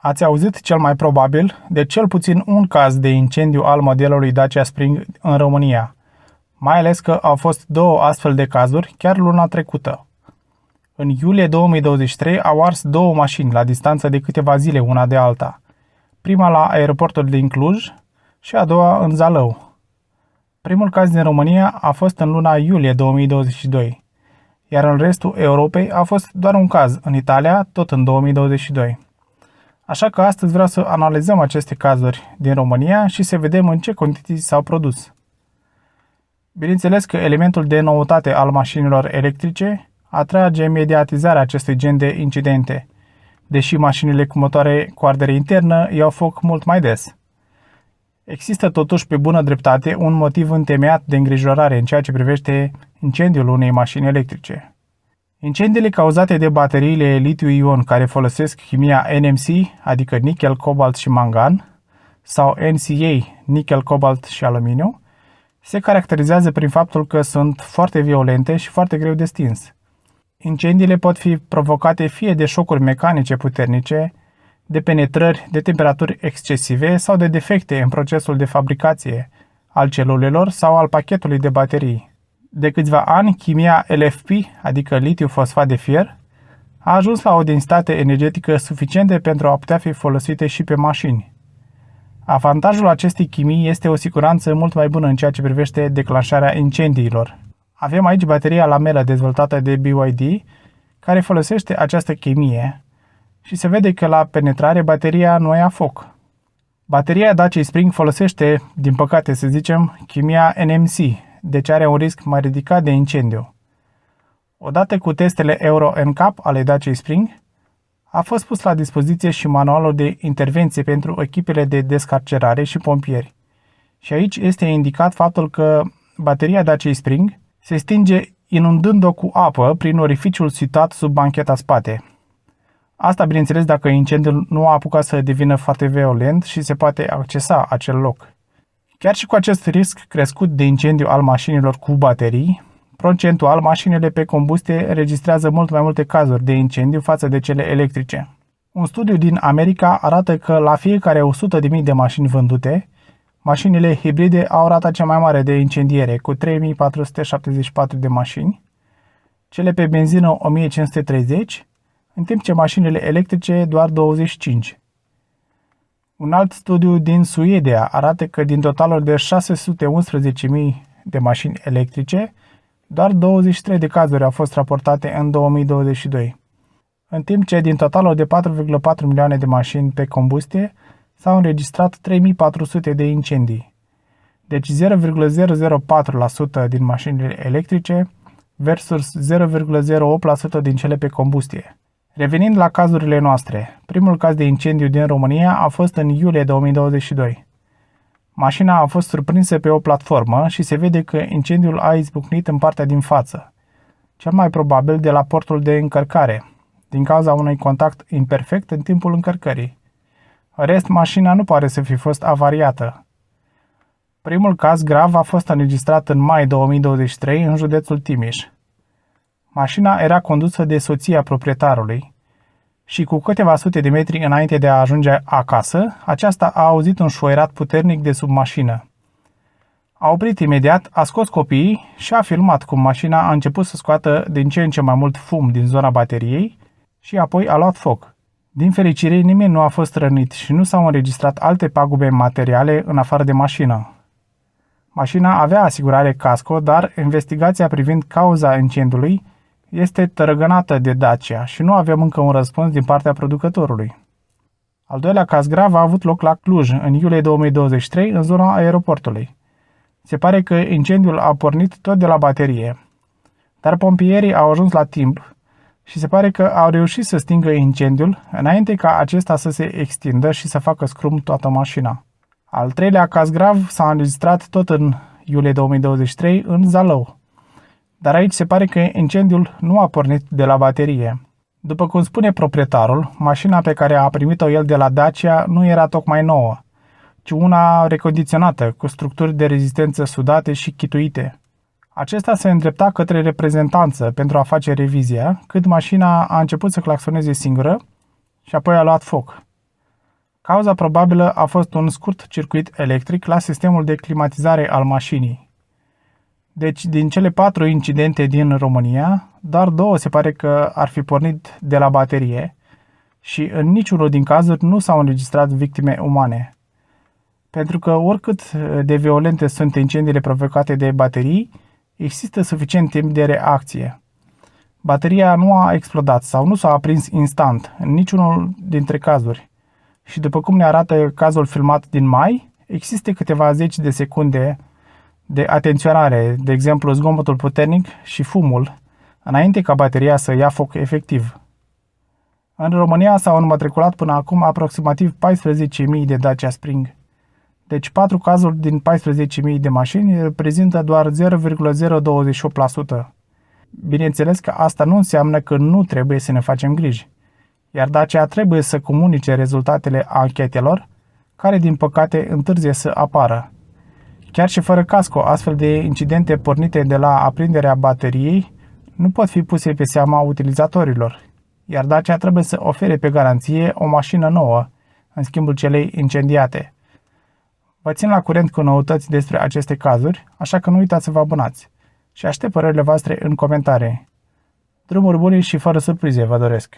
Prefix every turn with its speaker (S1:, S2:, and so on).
S1: Ați auzit cel mai probabil de cel puțin un caz de incendiu al modelului Dacia Spring în România, mai ales că au fost două astfel de cazuri chiar luna trecută. În iulie 2023 au ars două mașini la distanță de câteva zile una de alta, prima la aeroportul din Cluj și a doua în Zalău. Primul caz din România a fost în luna iulie 2022, iar în restul Europei a fost doar un caz, în Italia, tot în 2022. Așa că astăzi vreau să analizăm aceste cazuri din România și să vedem în ce condiții s-au produs. Bineînțeles că elementul de noutate al mașinilor electrice atrage mediatizarea acestui gen de incidente, deși mașinile cu motoare cu ardere internă iau foc mult mai des. Există totuși pe bună dreptate un motiv întemeiat de îngrijorare în ceea ce privește incendiul unei mașini electrice. Incendiile cauzate de bateriile litiu-ion care folosesc chimia NMC, adică nichel, cobalt și mangan, sau NCA, nichel, cobalt și aluminiu, se caracterizează prin faptul că sunt foarte violente și foarte greu de stins. Incendiile pot fi provocate fie de șocuri mecanice puternice, de penetrări de temperaturi excesive sau de defecte în procesul de fabricație al celulelor sau al pachetului de baterii. De câțiva ani, chimia LFP, adică litiu fosfat de fier, a ajuns la o densitate energetică suficientă pentru a putea fi folosite și pe mașini. Avantajul acestei chimii este o siguranță mult mai bună în ceea ce privește declanșarea incendiilor. Avem aici bateria lamelă dezvoltată de BYD, care folosește această chimie și se vede că la penetrare bateria nu ia foc. Bateria Dacia Spring folosește, din păcate să zicem, chimia NMC, deci are un risc mai ridicat de incendiu. Odată cu testele Euro NCAP ale Dacia Spring, a fost pus la dispoziție și manualul de intervenție pentru echipele de descarcerare și pompieri. Și aici este indicat faptul că bateria Dacia Spring se stinge inundând-o cu apă prin orificiul situat sub bancheta spate. Asta, bineînțeles, dacă incendiul nu a apucat să devină foarte violent și se poate accesa acel loc. Chiar și cu acest risc crescut de incendiu al mașinilor cu baterii, procentual mașinile pe combustie registrează mult mai multe cazuri de incendiu față de cele electrice. Un studiu din America arată că la fiecare 100.000 de mașini vândute, mașinile hibride au rata cea mai mare de incendiere, cu 3474 de mașini, cele pe benzină 1530, în timp ce mașinile electrice doar 25. Un alt studiu din Suedia arată că din totalul de 611.000 de mașini electrice, doar 23 de cazuri au fost raportate în 2022, în timp ce din totalul de 4,4 milioane de mașini pe combustie s-au înregistrat 3400 de incendii, deci 0,004% din mașinile electrice versus 0,08% din cele pe combustie. Revenind la cazurile noastre, primul caz de incendiu din România a fost în iulie 2022. Mașina a fost surprinsă pe o platformă și se vede că incendiul a izbucnit în partea din față, cel mai probabil de la portul de încărcare, din cauza unui contact imperfect în timpul încărcării. În rest, mașina nu pare să fi fost avariată. Primul caz grav a fost înregistrat în mai 2023 în județul Timiș. Mașina era condusă de soția proprietarului și cu câteva sute de metri înainte de a ajunge acasă, aceasta a auzit un șuierat puternic de sub mașină. A oprit imediat, a scos copiii și a filmat cum mașina a început să scoată din ce în ce mai mult fum din zona bateriei și apoi a luat foc. Din fericire, nimeni nu a fost rănit și nu s-au înregistrat alte pagube materiale în afară de mașină. Mașina avea asigurare casco, dar investigația privind cauza incendiului este tărăgănată de Dacia și nu avem încă un răspuns din partea producătorului. Al doilea caz grav a avut loc la Cluj, în iulie 2023, în zona aeroportului. Se pare că incendiul a pornit tot de la baterie, dar pompierii au ajuns la timp și se pare că au reușit să stingă incendiul înainte ca acesta să se extindă și să facă scrum toată mașina. Al treilea caz grav s-a înregistrat tot în iulie 2023 în Zalău. Dar aici se pare că incendiul nu a pornit de la baterie. După cum spune proprietarul, mașina pe care a primit-o el de la Dacia nu era tocmai nouă, ci una recondiționată, cu structuri de rezistență sudate și chituite. Acesta se îndrepta către reprezentanță pentru a face revizia, cât mașina a început să claxoneze singură și apoi a luat foc. Cauza probabilă a fost un scurt circuit electric la sistemul de climatizare al mașinii. Deci, din cele 4 incidente din România, doar 2 se pare că ar fi pornit de la baterie și în niciunul din cazuri nu s-au înregistrat victime umane. Pentru că oricât de violente sunt incendiile provocate de baterii, există suficient timp de reacție. Bateria nu a explodat sau nu s-a aprins instant, în niciunul dintre cazuri. Și după cum ne arată cazul filmat din mai, există câteva zeci de secunde de atenționare, de exemplu zgomotul puternic și fumul, înainte ca bateria să ia foc efectiv. În România s-au înmatriculat până acum aproximativ 14.000 de Dacia Spring. Deci 4 cazuri din 14.000 de mașini reprezintă doar 0,028%. Bineînțeles că asta nu înseamnă că nu trebuie să ne facem griji, iar Dacia trebuie să comunice rezultatele anchetelor, care din păcate întârzie să apară. Chiar și fără casco, astfel de incidente pornite de la aprinderea bateriei nu pot fi puse pe seama utilizatorilor, iar Dacia trebuie să ofere pe garanție o mașină nouă, în schimbul celei incendiate. Vă țin la curent cu noutăți despre aceste cazuri, așa că nu uitați să vă abonați și aștept părerile voastre în comentarii. Drumuri bune și fără surprize vă doresc!